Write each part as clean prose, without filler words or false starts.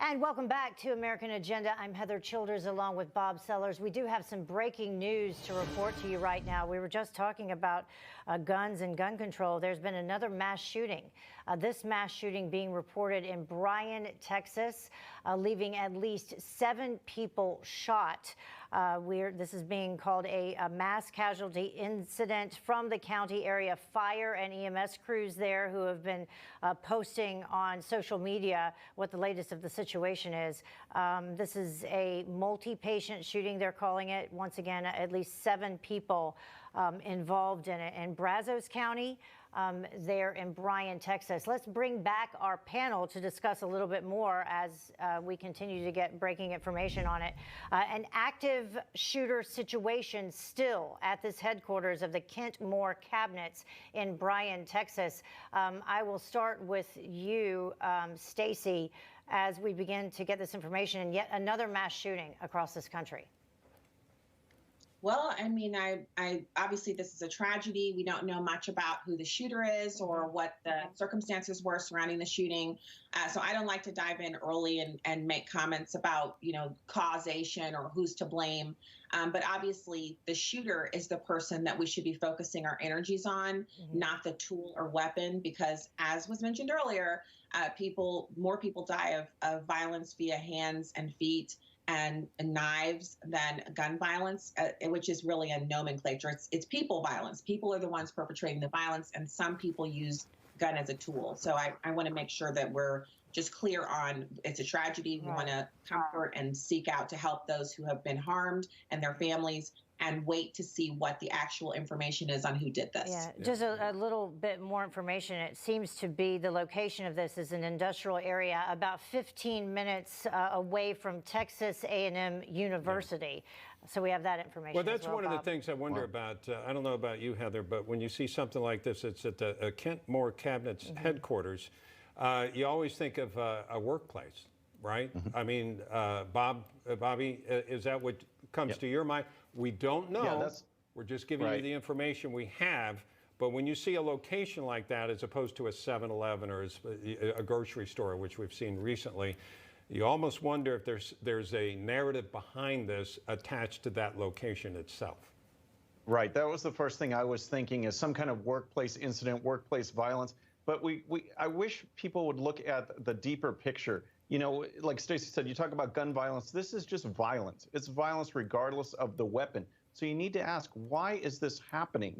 And welcome back to American Agenda. I'm Heather Childers along with Bob Sellers. We do have some breaking news to report to you right now. We were just talking about guns and gun control. There's been another mass shooting. This mass shooting being reported in Bryan, Texas, leaving at least 7 people shot. This is being called a mass casualty incident from the county area fire and EMS crews there who have been posting on social media what the latest of the situation is. This is a multi-patient shooting, they're calling it. Once again, at least 7 people involved in it in Brazos County. There in Bryan, Texas. Let's bring back our panel to discuss a little bit more as we continue to get breaking information on it. An active shooter situation still at this headquarters of the Kent Moore Cabinets in Bryan, Texas. I will start with you, Stacy, as we begin to get this information and yet another mass shooting across this country. Well, I mean, I obviously this is a tragedy. We don't know much about who the shooter is or what the circumstances were surrounding the shooting. So I don't like to dive in early and make comments about, causation or who's to blame. But obviously the shooter is the person that we should be focusing our energies on, not the tool or weapon, because as was mentioned earlier, more people die of violence via hands and feet and knives than gun violence, which is really a nomenclature. It's people violence. People are the ones perpetrating the violence, and some people use gun as a tool. So I want to make sure that we're just clear on it's a tragedy. We want to comfort and seek out to help those who have been harmed and their families, and wait to see what the actual information is on who did this. Yeah, just a little bit more information. It seems to be the location of this is an industrial area about 15 minutes away from Texas A&M University. So we have that information. Well, that's as well, one Bob. of the things I wonder about. I don't know about you, Heather, but when you see something like this, it's at the Kent Moore Cabinets headquarters. You always think of a workplace, right? I mean, Bobby, is that what comes to your mind? We don't know. Yeah, we're just giving you the information we have. But when you see a location like that, as opposed to a 7-Eleven or a grocery store, which we've seen recently, you almost wonder if there's a narrative behind this attached to that location itself. Right. That was the first thing I was thinking, is some kind of workplace incident, workplace violence. But I wish people would look at the deeper picture. Like Stacy said, you talk about gun violence. This is just violence. It's violence regardless of the weapon. So you need to ask, why is this happening?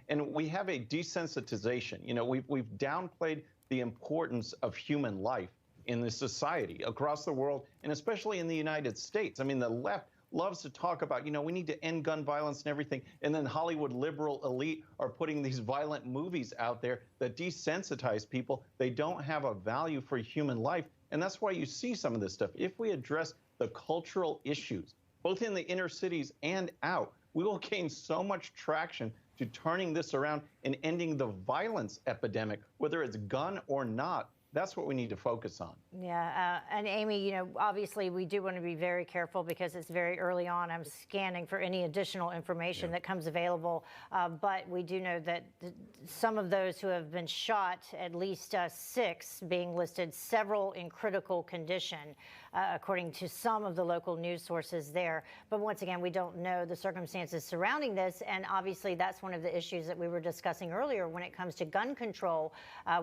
And we have a desensitization. We've downplayed the importance of human life in this society across the world, and especially in the United States. I mean, the left loves to talk about, we need to end gun violence and everything. And then Hollywood liberal elite are putting these violent movies out there that desensitize people. They don't have a value for human life. And that's why you see some of this stuff. If we address the cultural issues, both in the inner cities and out, we will gain so much traction to turning this around and ending the violence epidemic, whether it's gun or not. That's what we need to focus on. Yeah, and Amy, obviously we do want to be very careful because it's very early on. I'm scanning for any additional information that comes available, but we do know that some of those who have been shot, at least 6 being listed, several in critical condition, according to some of the local news sources there. But once again, we don't know the circumstances surrounding this, and obviously that's one of the issues that we were discussing earlier when it comes to gun control.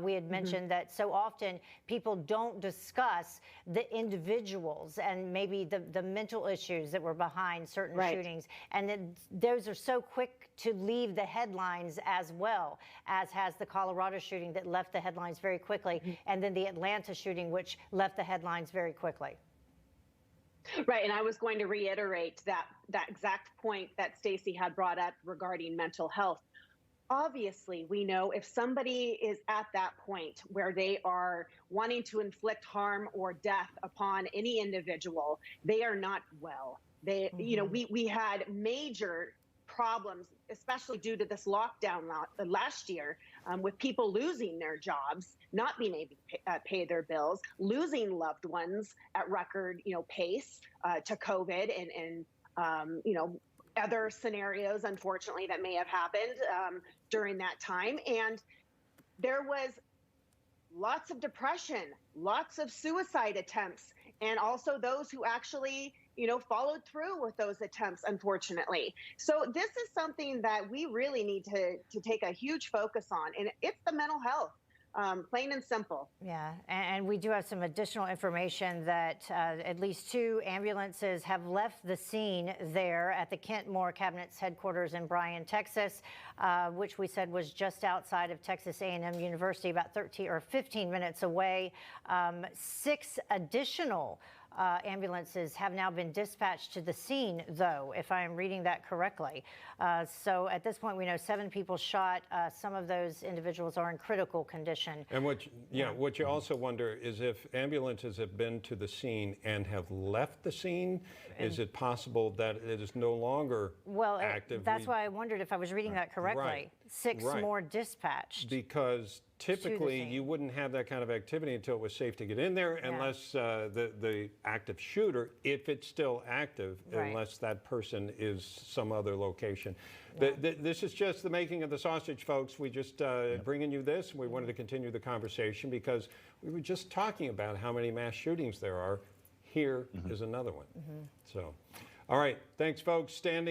We had mentioned that so often people don't discuss the individuals and maybe the mental issues that were behind certain shootings. And then those are so quick to leave the headlines, as well as has the Colorado shooting that left the headlines very quickly, and then the Atlanta shooting, which left the headlines very quickly. Right, and I was going to reiterate that exact point that Stacy had brought up regarding mental health. Obviously, we know if somebody is at that point where they are wanting to inflict harm or death upon any individual, they are not well. We had major problems, especially due to this lockdown last year, with people losing their jobs, not being able to pay their bills, losing loved ones at record, pace to COVID and other scenarios, unfortunately, that may have happened during that time. And there was lots of depression, lots of suicide attempts and also those who actually, followed through with those attempts, unfortunately. So this is something that we really need to take a huge focus on, and it's the mental health. Plain and simple. Yeah, and we do have some additional information that at least 2 ambulances have left the scene there at the Kent Moore Cabinet's headquarters in Bryan, Texas, which we said was just outside of Texas A&M University, about 13 or 15 minutes away. 6 additional ambulances have now been dispatched to the scene, though, if I am reading that correctly. So at this point, we know 7 people shot. Some of those individuals are in critical condition. And what you also wonder is if ambulances have been to the scene and have left the scene, is it possible that it is no longer active? That's why I wondered if I was reading that correctly. Right. 6 more dispatched. Because typically you wouldn't have that kind of activity until it was safe to get in there, unless the active shooter, if it's still active, unless that person is some other location. This is just the making of the sausage, folks. We just bringing you this. We wanted to continue the conversation because we were just talking about how many mass shootings there are. Here is another one. So, all right. Thanks, folks. Standing.